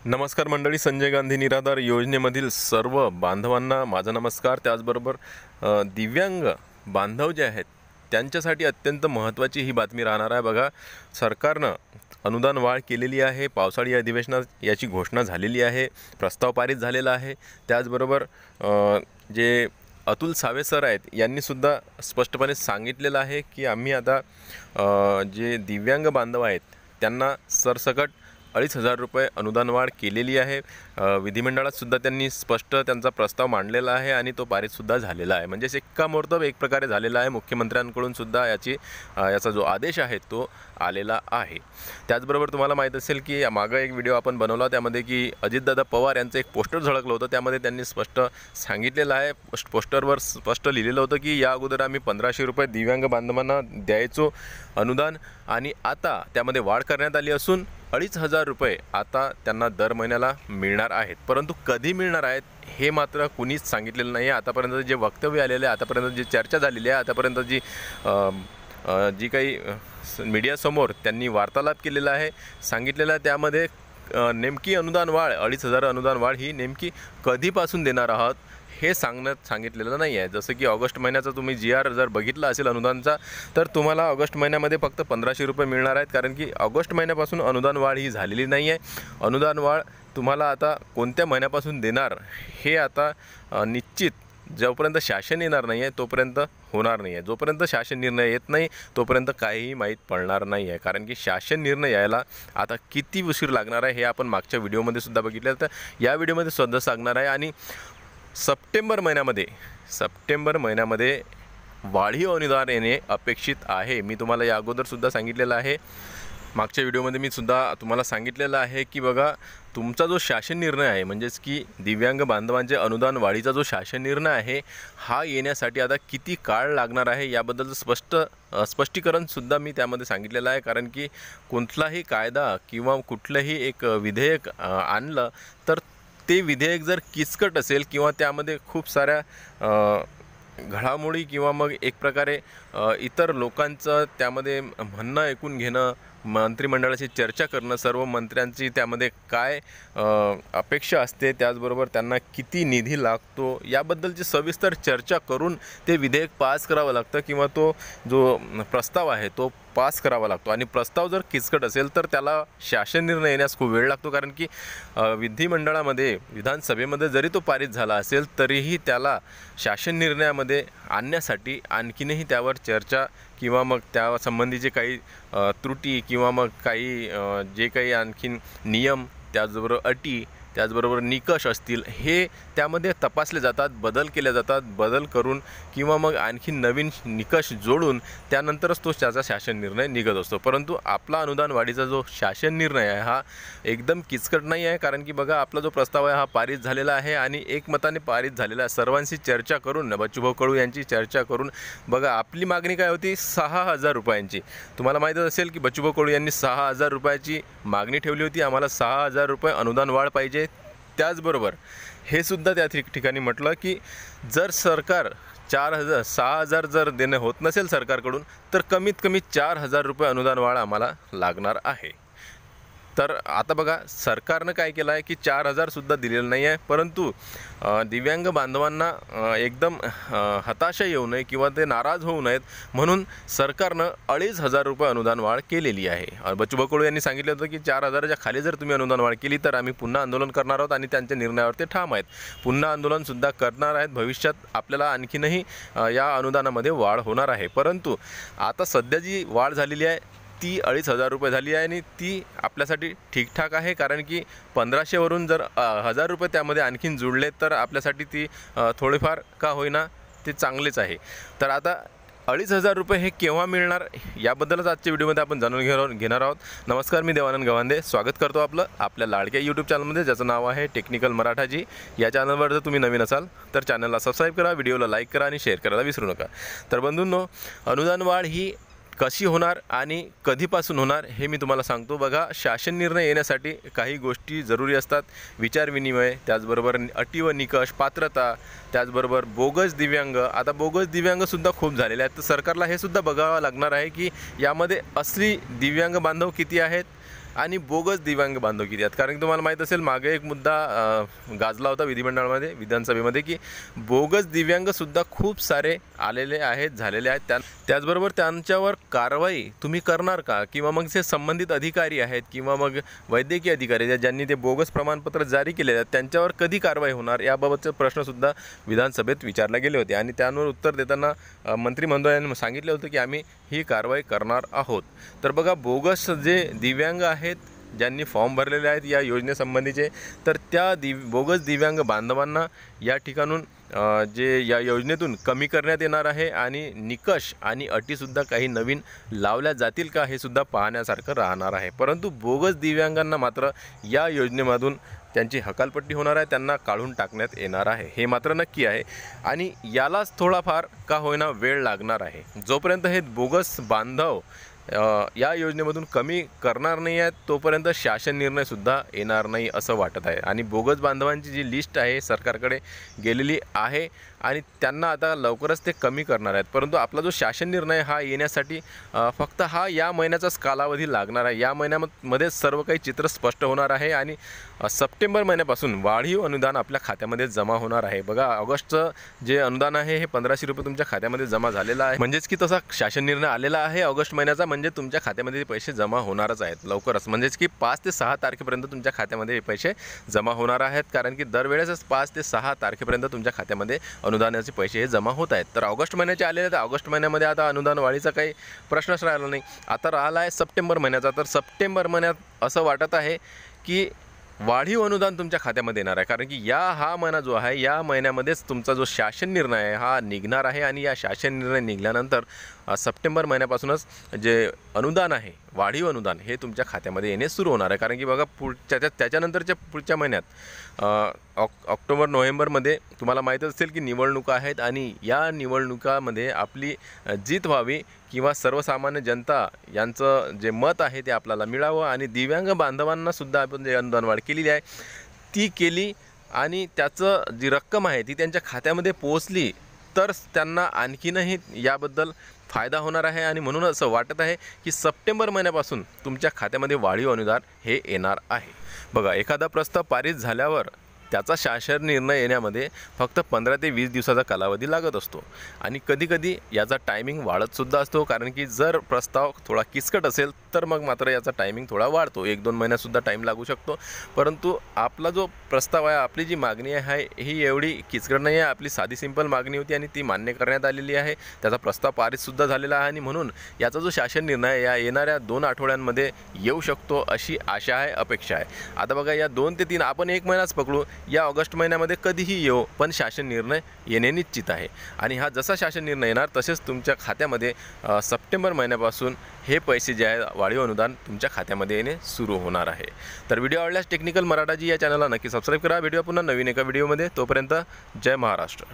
नमस्कार मंडळी, संजय गांधी निराधार योजनेमधील सर्व बांधवांना माझा नमस्कार। त्याचबरोबर दिव्यांग बांधव जे आहेत त्यांच्यासाठी अत्यंत महत्त्वाची ही बातमी राहणार आहे। बघा, सरकारनं अनुदान वाढ केलेली आहे। पावसाळी अधिवेशनात याची घोषणा झालेली आहे, प्रस्ताव पारित झालेला आहे। त्याचबरोबर जे अतुल सावे सर आहेत यांनीसुद्धा स्पष्टपणे सांगितलेलं आहे की आम्ही आता जे दिव्यांग बांधव आहेत त्यांना सरसकट 2,500 रुपये अनुदान वाढ केलेली आहे। विधिमंडळात सुद्धा त्यांनी स्पष्ट त्यांचा प्रस्ताव मांडलेला आहे आणि तो पारितसुद्धा झालेला आहे। म्हणजे शिक्कामोर्तब एक प्रकारे झालेला आहे। मुख्यमंत्र्यांकडून सुद्धा याचा जो आदेश आहे तो आलेला आहे। त्याचबरोबर तुम्हाला माहीत असेल की मागं एक व्हिडिओ आपण बनवला, त्यामध्ये की अजितदादा पवार यांचं एक पोस्टर झळकलं होतं। त्यामध्ये त्यांनी स्पष्ट सांगितलेलं आहे, पोस्टरवर स्पष्ट लिहिलेलं होतं की या अगोदर आम्ही 1,500 रुपये दिव्यांग बांधवांना द्यायचो अनुदान, आणि आता त्यामध्ये वाढ करण्यात आली असून 2,500 रुपये आता त्यांना दर महिन्याला मिळणार आहेत। परंतु कधी मिळणार आहेत हे मात्र कुणीच सांगितलेलं नाही आहे। आतापर्यंत जे वक्तव्य आलेले आहे, आतापर्यंत जी चर्चा झालेली आहे, आतापर्यंत जी काही मीडियासमोर त्यांनी वार्तालाप केलेला आहे, सांगितलेलं आहे, त्यामध्ये नेमकी अनुदान वाढ 2,500 अनुदान वाढ ही नेमकी कधीपासून देणार आहात हे सांगितलेलं नाही आहे। जसं की ऑगस्ट महिन्याचा तुम्ही GR जर बघितला असेल अनुदानचा, तर तुम्हाला ऑगस्ट महिन्यामध्ये फक्त 1,500 रुपये मिळणार आहेत, कारण की ऑगस्ट महिन्यापासून अनुदान वाढ ही झालेली नाही आहे। अनुदान वाढ तुम्हाला आता कोणत्या महिन्यापासून देणार हे आता निश्चित जोपर्यंत शासन येणार नाही आहे तोपर्यंत होणार नाही आहे। जोपर्यंत शासन निर्णय येत नाही तोपर्यंत काहीही माहीत पडणार नाही आहे, कारण की शासन निर्णय यायला आता किती उशीर लागणार आहे हे आपण मागच्या व्हिडिओमध्ये सुद्धा बघितलं, तर या व्हिडिओमध्ये सुद्धा सांगणार आहे। आणि सप्टेंबर महिन्यामध्ये वाढीव अनुदान येणे अपेक्षित आहे। मी तुम्हाला या अगोदरसुद्धा सांगितलेलं आहे, मागच्या व्हिडिओमध्ये मी सुद्धा तुम्हाला सांगितलेलं आहे की बघा, तुमचा जो शासन निर्णय आहे, म्हणजेच की दिव्यांग बांधवांचे अनुदान वाढीचा जो शासन निर्णय आहे हा येण्यासाठी आता किती काळ लागणार आहे याबद्दलचं स्पष्टीकरणसुद्धा मी त्यामध्ये सांगितलेलं आहे। कारण की कोणताही कायदा किंवा कुठलंही एक विधेयक आणलं तर ते विधेयक जर किचकट असेल किंवा त्यामध्ये खूप साऱ्या घडामोडी किंवा मग एक प्रकारे इतर लोकांचं त्यामध्ये म्हणणं ऐकून घेणं, मंत्रिमंडळाची चर्चा करणं, सर्व मंत्र्यांची त्यामध्ये काय अपेक्षा असते, त्याचबरोबर त्यांना किती निधी लागतो याबद्दलची सविस्तर चर्चा करून ते विधेयक पास करावं लागतं किंवा तो जो प्रस्ताव आहे तो पास करावा लागतो। आणि प्रस्ताव जर किचकट असेल तर त्याला शासन निर्णय येण्यास खूप वेळ लागतो, कारण की विधिमंडळामध्ये विधानसभेमध्ये जरी तो पारित झाला असेल तरीही त्याला शासन निर्णयामध्ये आणण्यासाठी आणखीनही त्यावर चर्चा किंवा मग त्या संबंधीचे काही त्रुटी किंवा मग काही जे काही आणखीन नियम, त्याचबरोबर अटी, त्याचबरोबर निकष असतील हे त्यामध्ये तपासले जातात, बदल केले जातात, बदल करून किंवा मग आणखी नवीन निकष जोडून त्यानंतरच तो त्याचा शासन निर्णय निघत असतो। परंतु आपला अनुदान वाढीचा जो शासन निर्णय आहे हा एकदम किचकट नाही आहे, कारण की बघा, आपला जो प्रस्ताव आहे हा पारित झालेला आहे आणि एकमताने पारित झालेला आहे। सर्वांशी चर्चा करून, बच्चूभाऊ कडू यांची चर्चा करून, बघा आपली मागणी काय होती, 6,000 रुपयांची। तुम्हाला माहीतच असेल की बच्चूभाऊ कडू यांनी 6,000 रुपयाची मागणी ठेवली होती, आम्हाला 6,000 रुपये अनुदान वाढ पाहिजे। त्याचबरोबर हे सुद्धा त्या ठिकाणी म्हटलं की जर सरकार 6,000 जर देणं होत नसेल सरकारकडून तर कमीत कमी 4,000 रुपये अनुदान वाढ आम्हाला लागणार आहे। तर आता बघा, सरकारनं काय केलं आहे की 4,000 सुद्धा दिलेलं नाही आहे, परंतु दिव्यांग बांधवांना एकदम हताशा येऊ नये किंवा ते नाराज होऊ नयेत म्हणून सरकारनं 2,500 रुपये अनुदान वाढ केलेली आहे। बच्चूभाऊ कडू यांनी सांगितलं होतं की 4,000च्या खाली जर तुम्ही अनुदान वाढ केली तर आम्ही पुन्हा आंदोलन करणार आहोत, आणि त्यांच्या निर्णयावर ते ठाम आहेत, पुन्हा आंदोलनसुद्धा करणार आहेत। भविष्यात आपल्याला आणखीनही या अनुदानामध्ये वाढ होणार आहे। परंतु आता सध्या जी वाढ झालेली आहे ती 2,500 रुपये झाली आहे आणि ती आपल्यासाठी ठीकठाक आहे, कारण की 1,500वरून जर 1,000 रुपये त्यामध्ये आणखीन जुळले तर आपल्यासाठी ती थोडेफार का होईना ते चांगलेच आहे। तर आता 2,500 रुपये हे केव्हा मिळणार याबद्दलच आजच्या व्हिडिओमध्ये आपण जाणून घेणार आहोत। नमस्कार, मी देवानंद गवांदे, स्वागत करतो आपल्या लाडक्या यूट्यूब चॅनलमध्ये, ज्याचं नाव आहे टेक्निकल मराठाजी। या चॅनलवर जर तुम्ही नवीन असाल तर चॅनलला सबस्क्राईब करा, व्हिडिओला लाईक करा आणि शेअर करायला विसरू नका। तर बंधूंनो, अनुदान वाढ ही कशी होणार आणि कधीपासून होणार हे मी तुम्हाला सांगतो। बघा, शासन निर्णय येण्यासाठी काही गोष्टी जरुरी असतात, विचारविनिमय, त्याचबरोबर अटी व निकष, पात्रता, त्याचबरोबर बोगस दिव्यांग। आता बोगस दिव्यांगसुद्धा खूप झालेले आहेत, तर सरकारला हे सुद्धा बघावं लागणार आहे की यामध्ये असली दिव्यांग बांधव किती आहेत आणि बोगस दिव्यांग बांधव किती आहेत. कारण की तुम्हाला माहीत असेल मागे एक मुद्दा गाजला होता विधिमंडळामध्ये, विधानसभेमध्ये, की बोगस दिव्यांगसुद्धा खूप सारे आलेले आहेत, झालेले आहेत. त्याचबरोबर त्यांच्यावर कारवाई तुम्ही करणार का, किंवा मग जे संबंधित अधिकारी आहेत किंवा मग वैद्यकीय अधिकारी आहेत ज्यांनी ते बोगस प्रमाणपत्र जारी केलेले आहेत त्यांच्यावर कधी कारवाई होणार, याबाबतचे प्रश्नसुद्धा विधानसभेत विचारले गेले होते. आणि त्यांवर उत्तर देताना मंत्री महोदयांनी सांगितले होते की आम्ही ही कारवाई करणार आहोत. तर बघा, बोगस जे दिव्यांग आहेत ज्यांनी फॉर्म भरलेले आहेत या योजनेसंबंधीचे, तर त्या बोगस दिव्यांग बांधवांना या ठिकाणून जे या योजनेतून कमी करण्यात येणार आहे आणि निकष आणि अटीसुद्धा काही नवीन लावल्या जातील का हे सुद्धा पाहण्यासारखं राहणार आहे. परंतु बोगस दिव्यांगांना मात्र या योजनेमधून त्यांची हकालपट्टी होणार आहे, त्यांना काढून टाकण्यात येणार आहे, हे मात्र नक्की आहे. आणि यालाच थोडाफार का होईना वेळ लागणार आहे. जोपर्यंत हे बोगस बांधव या योजनेमधून कमी करणार नाही आहेत तोपर्यंत शासन निर्णयसुद्धा येणार नाही असं वाटत आहे. आणि बोगस बांधवांची जी लिस्ट आहे सरकारकडे गेलेली आहे आणि त्यांना आता लवकरच ते कमी करणार आहेत. परंतु आपला जो शासन निर्णय हा येण्यासाठी फक्त हा या महिन्याचाच कालावधी लागणार आहे. या महिन्यामध्येच सर्व काही चित्र स्पष्ट होणार आहे आणि सप्टेंबर महिन्यापासून वाढीव अनुदान आपल्या खात्यामध्ये जमा होणार आहे. बघा, ऑगस्टचं जे अनुदान आहे हे 1500 रुपये तुमच्या खात्यामध्ये जमा झालेलं आहे. म्हणजेच की तसा शासन निर्णय आलेला आहे ऑगस्ट महिन्याचा, म्हणजे तुमच्या खात्यामध्ये पैसे जमा होणारच आहेत लवकरच. म्हणजेच की 5 ते 6 तारखेपर्यंत तुमच्या खात्यामध्ये पैसे जमा होणार आहेत. कारण की दरवेळेसच 5 ते 6 तारखेपर्यंत तुमच्या खात्यामध्ये अनुदानाचे पैसे हे जमा होत आहेत. तर ऑगस्ट महिन्याचे आलेले आहेत. ऑगस्ट महिन्यामध्ये आता अनुदान वाढीचा काही प्रश्नच राहिला नाही. आता राहिला आहे सप्टेंबर महिन्याचा. तर सप्टेंबर महिन्यात असं वाटत आहे की वाढीव अनुदान तुमच्या खात्यामध्ये येणार आहे. कारण की हा महिना जो आहे या महिन्यामध्येच तुमचा जो शासन निर्णय आहे हा निघणार आहे. आणि या शासन निर्णय निघाल्यानंतर सप्टेंबर महिन्यापासूनच जे अनुदान आहे, वाढीव अनुदान, हे तुमच्या खात्यामध्ये येणे सुरू होणार आहे. कारण की बघा, त्याच्यानंतरच्या पुढच्या महिन्यात ऑक्टोबर नोव्हेंबरमध्ये तुम्हाला माहीत असेल की निवडणुका आहेत. आणि या निवडणुकामध्ये आपली जीत व्हावी किंवा सर्वसामान्य जनता यांचं जे मत आहे ते आपल्याला मिळावं. आणि दिव्यांग बांधवांनासुद्धा आपण जे अनुदान वाढ केलेली आहे ती केली आणि त्याचं जी रक्कम आहे ती त्यांच्या खात्यामध्ये पोहोचली तर त्यांना आणखीनही याबद्दल फायदा होणार आहे. आणि म्हणून असं वाटत आहे की सप्टेंबर महिन्यापासून तुमच्या खात्यामध्ये वाढीव अनुदान हे येणार आहे. बघा, एखादा प्रस्ताव पारित झाल्यावर त्याचा शासन निर्णय येण्यामध्ये फक्त 15 ते 20 दिवसाचा कालावधी लागत असतो. आणि कधीकधी याचा टायमिंग वाढतसुद्धा असतो. कारण की जर प्रस्ताव थोडा किचकट असेल तर मग मात्र याचा टायमिंग थोडा वाढतो, 1-2 महिन्यासुद्धा टाईम लागू शकतो. परंतु आपला जो प्रस्ताव आहे, आपली जी मागणी आहे ही एवढी किचकट नाही आहे. आपली साधी सिंपल मागणी होती आणि ती मान्य करण्यात आलेली आहे. त्याचा प्रस्ताव पारितसुद्धा झालेला आहे. आणि म्हणून याचा जो शासन निर्णय या येणाऱ्या 2 आठवड्यांमध्ये येऊ शकतो अशी आशा आहे, अपेक्षा आहे. आता बघा, या 2 ते 3 आपण 1 महिनाच पकडू, या ऑगस्ट महिन्यामध्ये कधीही येऊ, पण शासन निर्णय येणे निश्चित आहे. आणि हा जसा शासन निर्णय येणार तसेच तुमच्या खात्यामध्ये सप्टेंबर महिन्यापासून हे पैसे जे आहे वाढीव अनुदान तुमच्या खात्यामध्ये येणे सुरू होणार आहे. तर व्हिडिओ आवडल्यास टेक्निकल मराठाजी या चॅनलला नक्की सबस्क्राईब करा. व्हिडिओ पुन्हा नवीन एका व्हिडिओमध्ये. तोपर्यंत जय महाराष्ट्र.